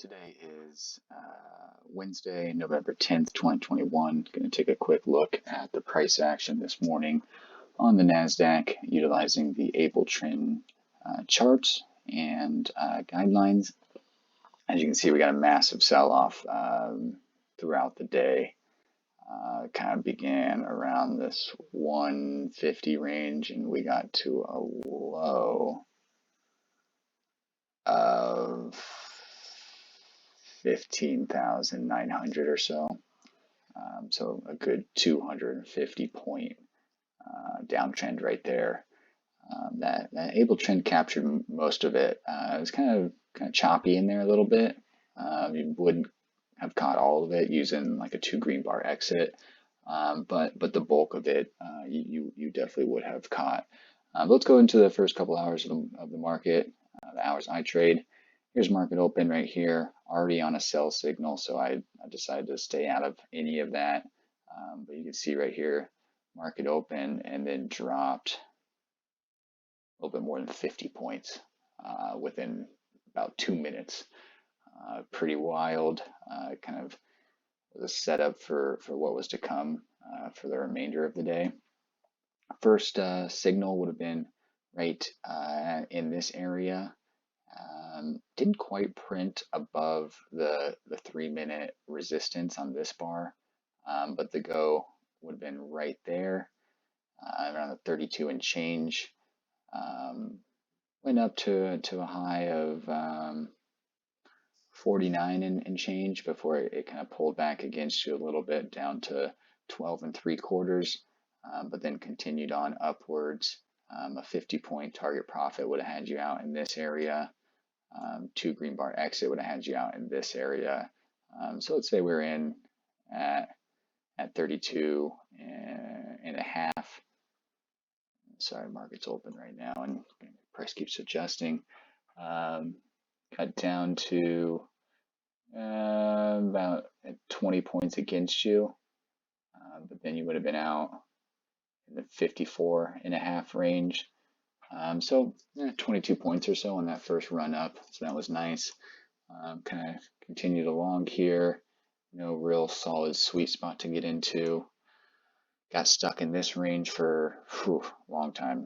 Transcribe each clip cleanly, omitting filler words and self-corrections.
Today is Wednesday, November 10th, 2021. Going to take a quick look at the price action this morning on the NASDAQ utilizing the AbleTrend charts and guidelines. As you can see, we got a massive sell-off throughout the day. Kind of began around this 150 range, and we got to a low of 15,900 or so. So a good 250 point downtrend right there. That AbleTrend captured most of it. It was kind of choppy in there a little bit. You wouldn't have caught all of it using like a 2 green bar exit, but the bulk of it you definitely would have caught. Let's go into the first couple hours of the market, the hours I trade. Here's market open right here, already on a sell signal, so I decided to stay out of any of that. But you can see right here, market open and then dropped a little bit more than 50 points within about 2 minutes. Pretty wild, kind of was a setup for what was to come for the remainder of the day. First signal would have been right in this area. Didn't quite print above the 3-minute resistance on this bar, but the go would have been right there, around the 32 and change. Went up to a high of 49 and change before it kind of pulled back against you a little bit down to 12 3/4, but then continued on upwards. A 50-point target profit would have had you out in this area. 2 green bar exit would have had you out in this area. So let's say we're in at 32 and a half. Sorry, market's open right now and price keeps adjusting. Cut down to about 20 points against you, but then you would have been out in the 54 and a half range. So 22 points or so on that first run up, so that was nice. Kind of continued along here, no real solid sweet spot to get into. Got stuck in this range for a long time,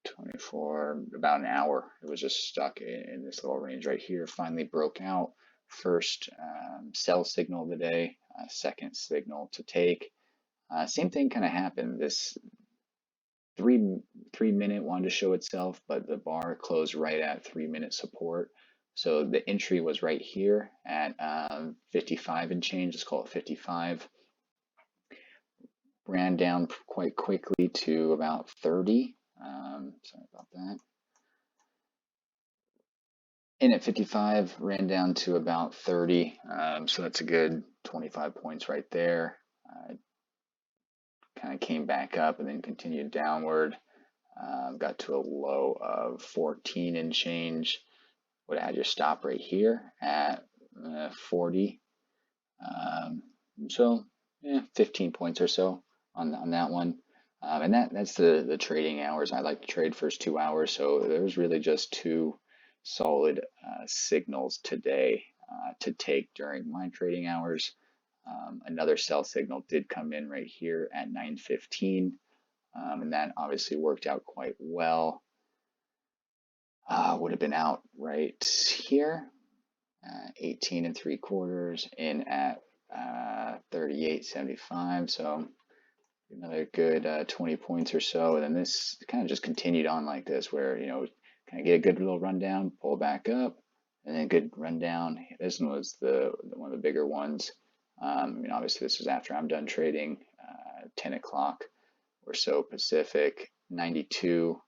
24, about an hour. It was just stuck in this little range right here. Finally broke out. First sell signal of the day, second signal to take. Same thing kind of happened. This 3-minute wanted to show itself, but the bar closed right at 3-minute support. So the entry was right here at 55 and change. Let's call it 55. Ran down quite quickly to about 30. Sorry about that. In at 55, ran down to about 30. So that's a good 25 points right there. Kind of came back up and then continued downward. Got to a low of 14 and change. Would have had your stop right here at 40. So 15 points or so on that one. And that's the trading hours. I like to trade first 2 hours, so there was really just 2 solid signals today to take during my trading hours. Another sell signal did come in right here at 9:15, and that obviously worked out quite well. Would have been out right here, 18 3/4, in at 38.75. So another good 20 points or so, and then this kind of just continued on like this, where kind of get a good little rundown, pull back up, and then good rundown. This one was one of the bigger ones. Obviously this was after I'm done trading, 10 o'clock or so Pacific, 92,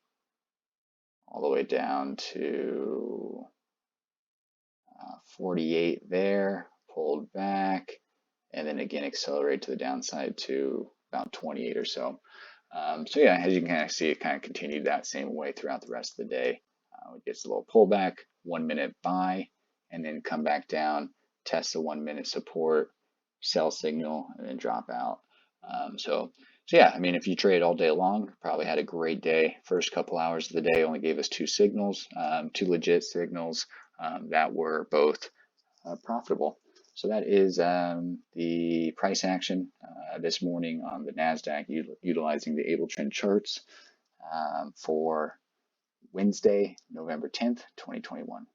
all the way down to 48 there, pulled back, and then again accelerate to the downside to about 28 or so. So yeah, as you can kind of see, it kind of continued that same way throughout the rest of the day. It gets a little pullback, 1-minute buy, and then come back down, test the 1-minute support, sell signal, and then drop out. So yeah, if you trade all day long, probably had a great day. First couple hours of the day only gave us 2 signals, 2 legit signals that were both profitable. So that is the price action this morning on the NASDAQ utilizing the AbleTrend charts for Wednesday, November 10th, 2021.